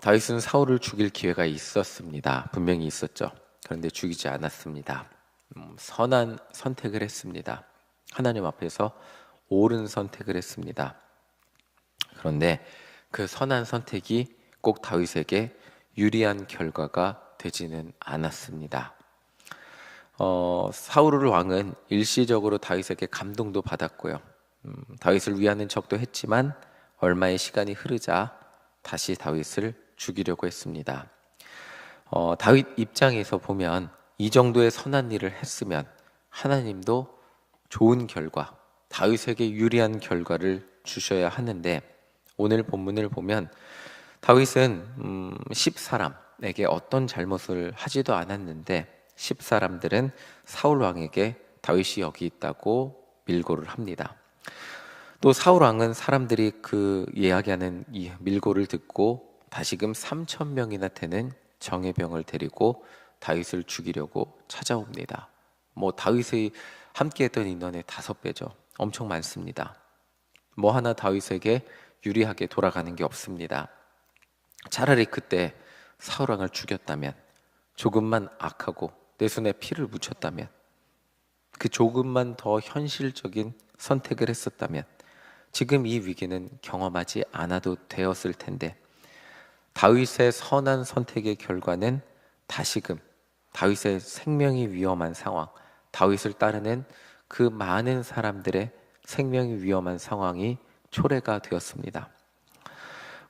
다윗은 사울을 죽일 기회가 있었습니다. 분명히 있었죠. 그런데 죽이지 않았습니다. 선한 선택을 했습니다. 하나님 앞에서 옳은 선택을 했습니다. 그런데 그 선한 선택이 꼭 다윗에게 유리한 결과가 되지는 않았습니다. 사울 왕은 일시적으로 다윗에게 감동도 받았고요. 다윗을 위하는 척도 했지만 얼마의 시간이 흐르자 다시 다윗을 죽이려고 했습니다. 다윗 입장에서 보면 이 정도의 선한 일을 했으면 하나님도 좋은 결과, 다윗에게 유리한 결과를 주셔야 하는데, 오늘 본문을 보면 다윗은 10사람에게 어떤 잘못을 하지도 않았는데 10사람들은 사울 왕에게 다윗이 여기 있다고 밀고를 합니다. 또 사울 왕은 사람들이 그 이야기하는 이 밀고를 듣고 다시금 3,000명이나 되는 정예병을 데리고 다윗을 죽이려고 찾아옵니다. 다윗이 함께했던 인원의 5배죠. 엄청 많습니다. 하나 다윗에게 유리하게 돌아가는 게 없습니다. 차라리 그때 사울 왕을 죽였다면, 조금만 악하고 내 손에 피를 묻혔다면, 그 조금만 더 현실적인 선택을 했었다면 지금 이 위기는 경험하지 않아도 되었을 텐데, 다윗의 선한 선택의 결과는 다시금 다윗의 생명이 위험한 상황, 다윗을 따르는 그 많은 사람들의 생명이 위험한 상황이 초래가 되었습니다.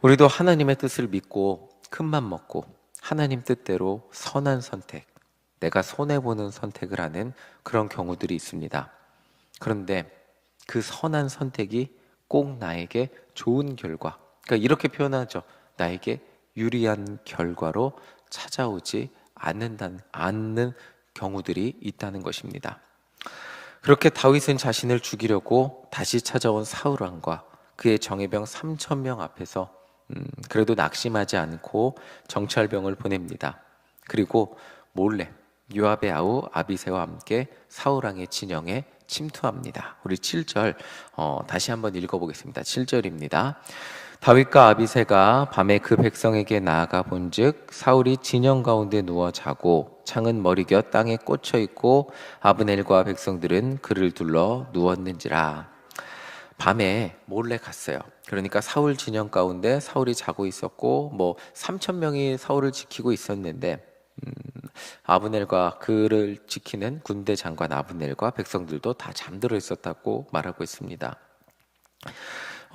우리도 하나님의 뜻을 믿고 큰맘 먹고 하나님 뜻대로 선한 선택, 내가 손해보는 선택을 하는 그런 경우들이 있습니다. 그런데 그 선한 선택이 꼭 나에게 좋은 결과, 그러니까 이렇게 표현하죠. 나에게 유리한 결과로 찾아오지 않는 경우들이 있다는 것입니다. 그렇게 다윗은 자신을 죽이려고 다시 찾아온 사울 왕과 그의 정예병 3,000명 앞에서 그래도 낙심하지 않고 정찰병을 보냅니다. 그리고 몰래 요압의 아우 아비새와 함께 사울 왕의 진영에 침투합니다. 우리 7절 다시 한번 읽어보겠습니다. 7절입니다. 다윗과 아비새가 밤에 그 백성에게 나아가 본즉 사울이 진영 가운데 누워 자고 창은 머리곁 땅에 꽂혀 있고 아브넬과 백성들은 그를 둘러 누웠는지라. 밤에 몰래 갔어요. 그러니까 사울 진영 가운데 사울이 자고 있었고 3,000명이 사울을 지키고 있었는데 아브넬과 그를 지키는 군대 장관 아브넬과 백성들도 다 잠들어 있었다고 말하고 있습니다.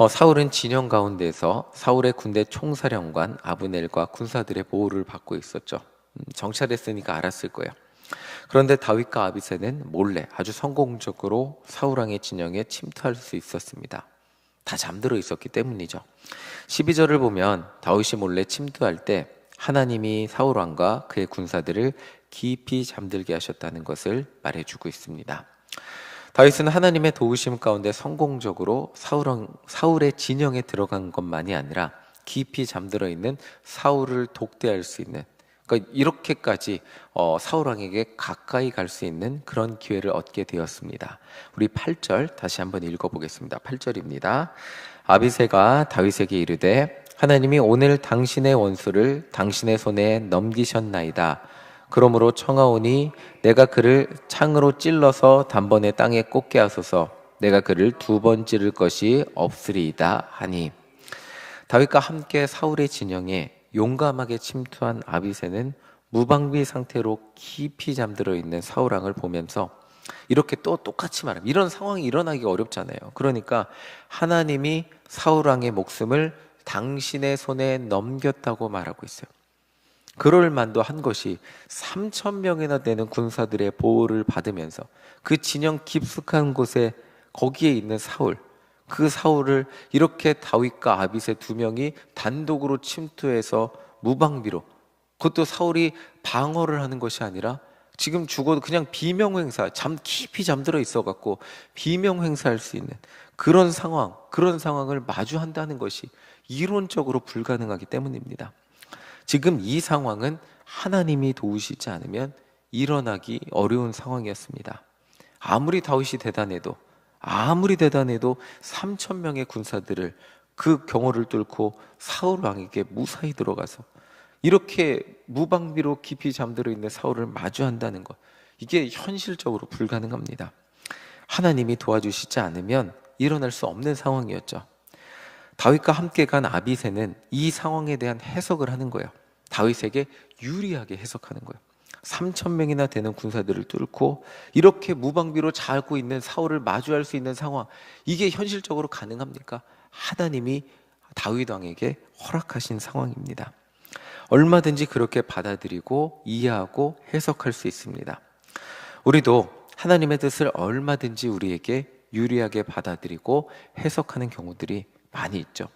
사울은 진영 가운데서 사울의 군대 총사령관 아브넬과 군사들의 보호를 받고 있었죠. 정찰했으니까 알았을 거예요. 그런데 다윗과 아비새는 몰래 아주 성공적으로 사울 왕의 진영에 침투할 수 있었습니다. 다 잠들어 있었기 때문이죠. 12절을 보면 다윗이 몰래 침투할 때 하나님이 사울 왕과 그의 군사들을 깊이 잠들게 하셨다는 것을 말해주고 있습니다. 다윗은 하나님의 도우심 가운데 성공적으로 사울의 진영에 들어간 것만이 아니라 깊이 잠들어 있는 사울을 독대할 수 있는, 그러니까 이렇게까지 사울 왕에게 가까이 갈 수 있는 그런 기회를 얻게 되었습니다. 우리 8절 다시 한번 읽어보겠습니다. 8절입니다. 아비새가 다윗에게 이르되 하나님이 오늘 당신의 원수를 당신의 손에 넘기셨나이다. 그러므로 청하오니 내가 그를 창으로 찔러서 단번에 땅에 꽂게 하소서. 내가 그를 2번 찌를 것이 없으리이다 하니. 다윗과 함께 사울의 진영에 용감하게 침투한 아비새는 무방비 상태로 깊이 잠들어 있는 사울 왕을 보면서 이렇게 또 똑같이 말합니다. 이런 상황이 일어나기가 어렵잖아요. 그러니까 하나님이 사울 왕의 목숨을 당신의 손에 넘겼다고 말하고 있어요. 그럴 만도 한 것이 3,000명이나 되는 군사들의 보호를 받으면서 그 진영 깊숙한 곳에 거기에 있는 사울, 그 사울을 이렇게 다윗과 아비새 2명이 단독으로 침투해서 무방비로, 그것도 사울이 방어를 하는 것이 아니라 지금 죽어도 그냥 비명행사, 깊이 잠들어 있어갖고 비명행사할 수 있는 그런 상황을 마주한다는 것이 이론적으로 불가능하기 때문입니다. 지금 이 상황은 하나님이 도우시지 않으면 일어나기 어려운 상황이었습니다. 아무리 다윗이 대단해도 3,000명의 군사들을 그 경호를 뚫고 사울 왕에게 무사히 들어가서 이렇게 무방비로 깊이 잠들어 있는 사울을 마주한다는 것, 이게 현실적으로 불가능합니다. 하나님이 도와주시지 않으면 일어날 수 없는 상황이었죠. 다윗과 함께 간 아비새는 이 상황에 대한 해석을 하는 거예요. 다윗에게 유리하게 해석하는 거예요. 3,000명이나 되는 군사들을 뚫고 이렇게 무방비로 자고 있는 사울을 마주할 수 있는 상황, 이게 현실적으로 가능합니까? 하나님이 다윗 왕에게 허락하신 상황입니다. 얼마든지 그렇게 받아들이고 이해하고 해석할 수 있습니다. 우리도 하나님의 뜻을 얼마든지 우리에게 유리하게 받아들이고 해석하는 경우들이 많이 있죠.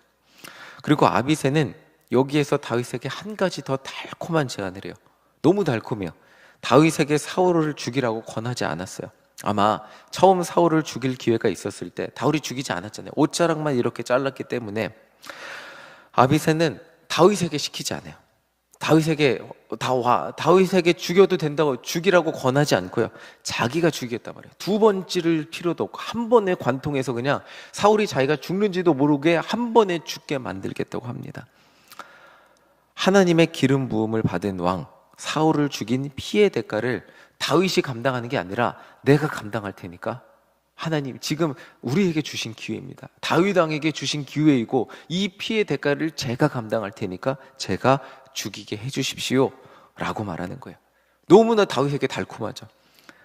그리고 아비새는 여기에서 다윗에게 한 가지 더 달콤한 제안을 해요. 너무 달콤해요. 다윗에게 사울을 죽이라고 권하지 않았어요. 아마 처음 사울을 죽일 기회가 있었을 때 다윗이 죽이지 않았잖아요. 옷자락만 이렇게 잘랐기 때문에 아비새는 다윗에게 시키지 않아요. 다윗에게 죽여도 된다고 죽이라고 권하지 않고요, 자기가 죽이겠단 말이에요. 두 번 찌를 필요도 없고 한 번에 관통해서 그냥 사울이 자기가 죽는지도 모르게 한 번에 죽게 만들겠다고 합니다. 하나님의 기름 부음을 받은 왕 사울을 죽인 피해 대가를 다윗이 감당하는 게 아니라 내가 감당할 테니까 하나님 지금 우리에게 주신 기회입니다. 다윗 왕에게 주신 기회이고 이 피해 대가를 제가 감당할 테니까 제가 죽이게 해주십시오 라고 말하는 거예요. 너무나 다윗에게 달콤하죠.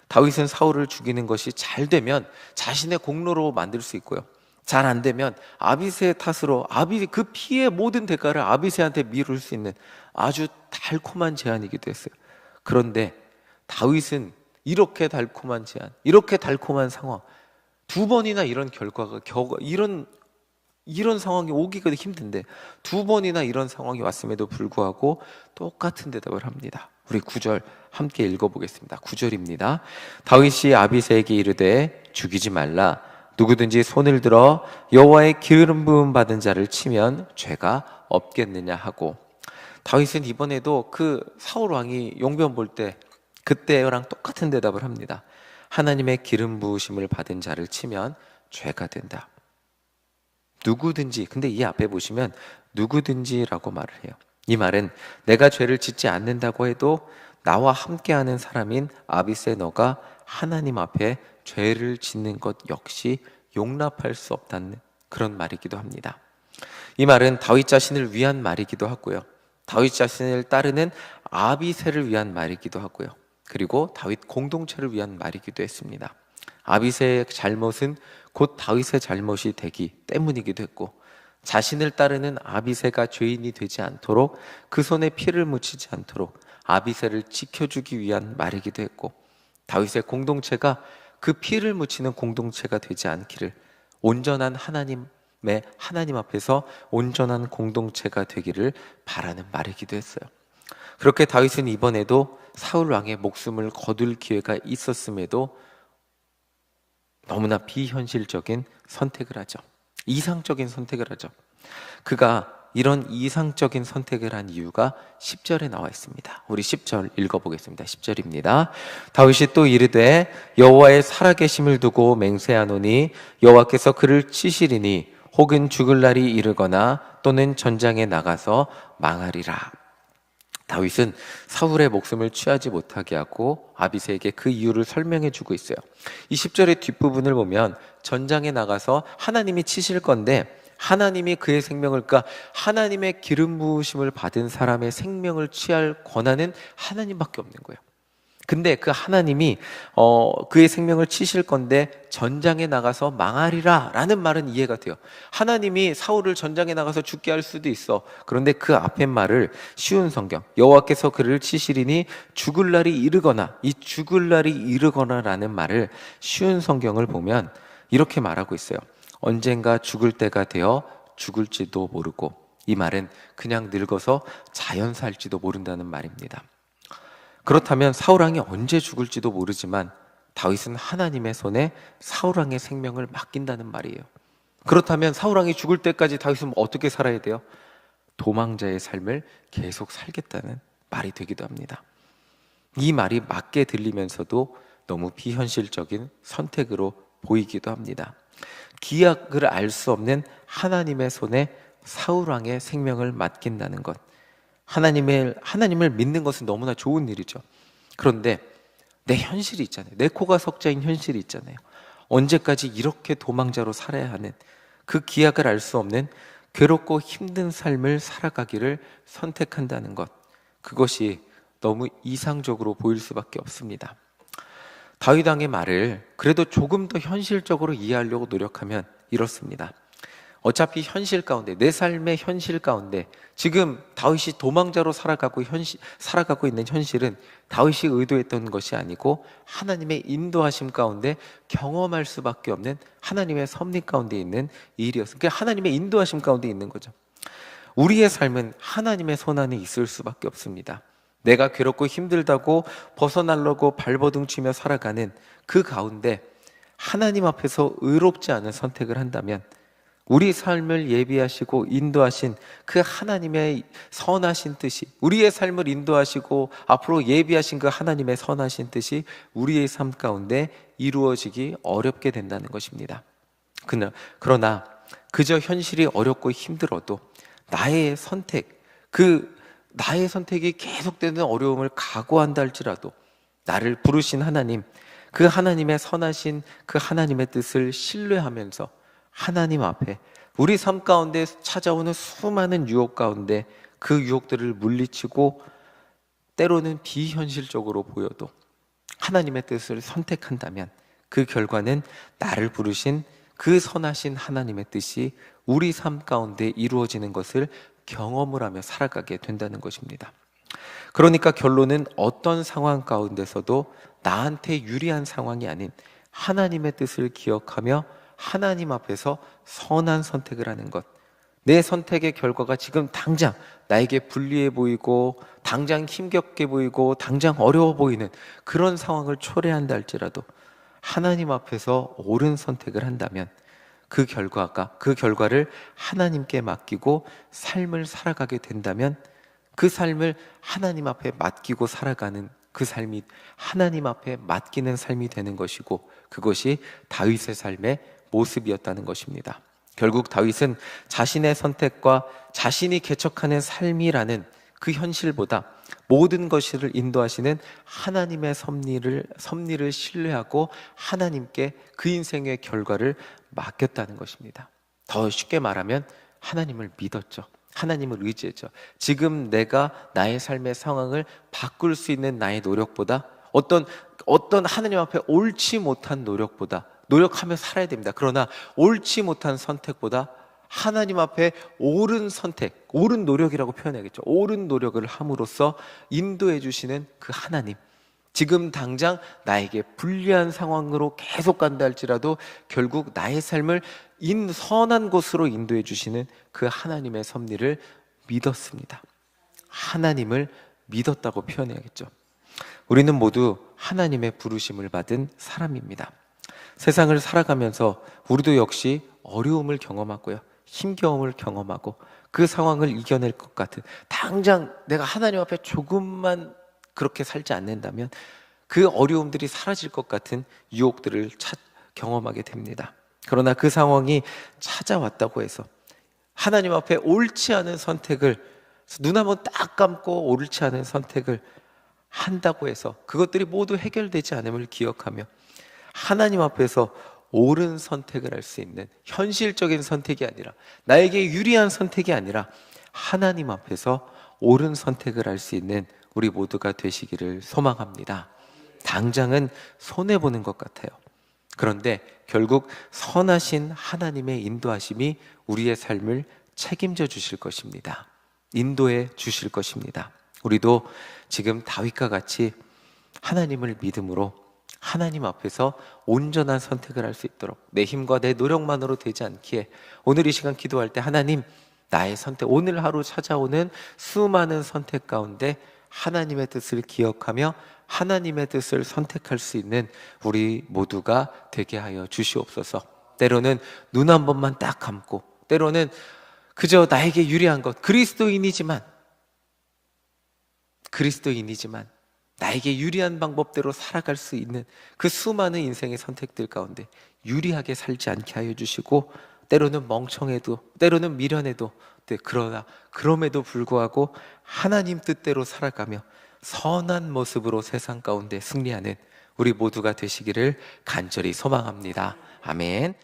다윗은 사울을 죽이는 것이 잘 되면 자신의 공로로 만들 수 있고요, 잘 안 되면 아비새의 탓으로 그 피해의 모든 대가를 아비새한테 미룰 수 있는 아주 달콤한 제안이기도 했어요. 그런데 다윗은 이렇게 달콤한 제안, 이렇게 달콤한 상황, 두 번이나 이런 결과가 이런 상황이 오기가 힘든데 두 번이나 이런 상황이 왔음에도 불구하고 똑같은 대답을 합니다. 우리 9절 함께 읽어보겠습니다. 9절입니다. 다윗이 아비새에게 이르되 죽이지 말라. 누구든지 손을 들어 여호와의 기름 부음 받은 자를 치면 죄가 없겠느냐 하고, 다윗은 이번에도 그 사울 왕이 용변 볼 때 그때랑 똑같은 대답을 합니다. 하나님의 기름 부으심을 받은 자를 치면 죄가 된다. 누구든지, 근데 이 앞에 보시면 누구든지라고 말을 해요. 이 말은 내가 죄를 짓지 않는다고 해도 나와 함께하는 사람인 아비새 너가 하나님 앞에 죄를 짓는 것 역시 용납할 수 없다는 그런 말이기도 합니다. 이 말은 다윗 자신을 위한 말이기도 하고요, 다윗 자신을 따르는 아비새를 위한 말이기도 하고요, 그리고 다윗 공동체를 위한 말이기도 했습니다. 아비새의 잘못은 곧 다윗의 잘못이 되기 때문이기도 했고, 자신을 따르는 아비새가 죄인이 되지 않도록 그 손에 피를 묻히지 않도록 아비새를 지켜주기 위한 말이기도 했고, 다윗의 공동체가 그 피를 묻히는 공동체가 되지 않기를, 온전한 하나님 앞에서 온전한 공동체가 되기를 바라는 말이기도 했어요. 그렇게 다윗은 이번에도 사울 왕의 목숨을 거둘 기회가 있었음에도 너무나 비현실적인 선택을 하죠. 이상적인 선택을 하죠. 그가 이런 이상적인 선택을 한 이유가 10절에 나와 있습니다. 우리 10절 읽어보겠습니다. 10절입니다. 다윗이 또 이르되 여호와의 살아계심을 두고 맹세하노니 여호와께서 그를 치시리니 혹은 죽을 날이 이르거나 또는 전장에 나가서 망하리라. 다윗은 사울의 목숨을 취하지 못하게 하고 아비새에게 그 이유를 설명해 주고 있어요. 이 10절의 뒷부분을 보면 전장에 나가서 하나님이 치실 건데, 하나님이 그의 생명을, 그러니까 하나님의 기름 부으심을 받은 사람의 생명을 취할 권한은 하나님밖에 없는 거예요. 근데 그 하나님이 그의 생명을 치실 건데 전장에 나가서 망하리라 라는 말은 이해가 돼요. 하나님이 사울을 전장에 나가서 죽게 할 수도 있어. 그런데 그 앞에 말을 쉬운 성경, 여호와께서 그를 치시리니 죽을 날이 이르거나, 이 죽을 날이 이르거나 라는 말을 쉬운 성경을 보면 이렇게 말하고 있어요. 언젠가 죽을 때가 되어 죽을지도 모르고, 이 말은 그냥 늙어서 자연사할지도 모른다는 말입니다. 그렇다면 사울왕이 언제 죽을지도 모르지만 다윗은 하나님의 손에 사울왕의 생명을 맡긴다는 말이에요. 그렇다면 사울왕이 죽을 때까지 다윗은 어떻게 살아야 돼요? 도망자의 삶을 계속 살겠다는 말이 되기도 합니다. 이 말이 맞게 들리면서도 너무 비현실적인 선택으로 보이기도 합니다. 기약을 알 수 없는 하나님의 손에 사울왕의 생명을 맡긴다는 것. 하나님을 믿는 것은 너무나 좋은 일이죠. 그런데 내 현실이 있잖아요. 내 코가 석자인 현실이 있잖아요. 언제까지 이렇게 도망자로 살아야 하는, 그 기약을 알 수 없는 괴롭고 힘든 삶을 살아가기를 선택한다는 것. 그것이 너무 이상적으로 보일 수밖에 없습니다. 다윗 왕의 말을 그래도 조금 더 현실적으로 이해하려고 노력하면 이렇습니다. 어차피 현실 가운데, 내 삶의 현실 가운데 지금 다윗이 도망자로 살아가고 있는 현실은 다윗이 의도했던 것이 아니고 하나님의 인도하심 가운데 경험할 수밖에 없는 하나님의 섭리 가운데 있는 일이었어요. 그러니까 하나님의 인도하심 가운데 있는 거죠. 우리의 삶은 하나님의 손 안에 있을 수밖에 없습니다. 내가 괴롭고 힘들다고 벗어나려고 발버둥치며 살아가는 그 가운데 하나님 앞에서 의롭지 않은 선택을 한다면, 우리 삶을 예비하시고 인도하신 그 하나님의 선하신 뜻이, 우리의 삶을 인도하시고 앞으로 예비하신 그 하나님의 선하신 뜻이 우리의 삶 가운데 이루어지기 어렵게 된다는 것입니다. 그러나 그저 현실이 어렵고 힘들어도 나의 선택이 계속되는 어려움을 각오한다 할지라도 나를 부르신 하나님, 그 하나님의 선하신 그 하나님의 뜻을 신뢰하면서 하나님 앞에 우리 삶 가운데 찾아오는 수많은 유혹 가운데 그 유혹들을 물리치고 때로는 비현실적으로 보여도 하나님의 뜻을 선택한다면 그 결과는 나를 부르신 그 선하신 하나님의 뜻이 우리 삶 가운데 이루어지는 것을 경험을 하며 살아가게 된다는 것입니다. 그러니까 결론은 어떤 상황 가운데서도 나한테 유리한 상황이 아닌 하나님의 뜻을 기억하며 하나님 앞에서 선한 선택을 하는 것. 내 선택의 결과가 지금 당장 나에게 불리해 보이고 당장 힘겹게 보이고 당장 어려워 보이는 그런 상황을 초래한다 할지라도 하나님 앞에서 옳은 선택을 한다면 그 결과를 하나님께 맡기고 삶을 살아가게 된다면 그 삶을 하나님 앞에 맡기고 살아가는 그 삶이 하나님 앞에 맡기는 삶이 되는 것이고, 그것이 다윗의 삶의 모습이었다는 것입니다. 결국 다윗은 자신의 선택과 자신이 개척하는 삶이라는 그 현실보다 모든 것을 인도하시는 하나님의 섭리를 신뢰하고 하나님께 그 인생의 결과를 맡겼다는 것입니다. 더 쉽게 말하면 하나님을 믿었죠. 하나님을 의지했죠. 지금 내가 나의 삶의 상황을 바꿀 수 있는 나의 노력보다 어떤 하나님 앞에 옳지 못한 노력보다, 노력하며 살아야 됩니다. 그러나 옳지 못한 선택보다 하나님 앞에 옳은 선택, 옳은 노력이라고 표현해야겠죠. 옳은 노력을 함으로써 인도해 주시는 그 하나님, 지금 당장 나에게 불리한 상황으로 계속 간다 할지라도 결국 나의 삶을 선한 곳으로 인도해 주시는 그 하나님의 섭리를 믿었습니다. 하나님을 믿었다고 표현해야겠죠. 우리는 모두 하나님의 부르심을 받은 사람입니다. 세상을 살아가면서 우리도 역시 어려움을 경험하고요, 힘겨움을 경험하고 그 상황을 이겨낼 것 같은, 당장 내가 하나님 앞에 조금만 그렇게 살지 않는다면 그 어려움들이 사라질 것 같은 유혹들을 경험하게 됩니다. 그러나 그 상황이 찾아왔다고 해서 하나님 앞에 옳지 않은 선택을, 눈 한번 딱 감고 옳지 않은 선택을 한다고 해서 그것들이 모두 해결되지 않음을 기억하며 하나님 앞에서 옳은 선택을 할 수 있는, 현실적인 선택이 아니라 나에게 유리한 선택이 아니라 하나님 앞에서 옳은 선택을 할 수 있는 우리 모두가 되시기를 소망합니다. 당장은 손해보는 것 같아요. 그런데 결국 선하신 하나님의 인도하심이 우리의 삶을 책임져 주실 것입니다. 인도해 주실 것입니다. 우리도 지금 다윗과 같이 하나님을 믿음으로 하나님 앞에서 온전한 선택을 할 수 있도록, 내 힘과 내 노력만으로 되지 않기에 오늘 이 시간 기도할 때 하나님, 나의 선택, 오늘 하루 찾아오는 수많은 선택 가운데 하나님의 뜻을 기억하며 하나님의 뜻을 선택할 수 있는 우리 모두가 되게 하여 주시옵소서. 때로는 눈 한 번만 딱 감고, 때로는 그저 나에게 유리한 것, 그리스도인이지만 나에게 유리한 방법대로 살아갈 수 있는 그 수많은 인생의 선택들 가운데 유리하게 살지 않게 하여 주시고, 때로는 멍청해도, 때로는 미련해도, 그러나 그럼에도 불구하고 하나님 뜻대로 살아가며 선한 모습으로 세상 가운데 승리하는 우리 모두가 되시기를 간절히 소망합니다. 아멘.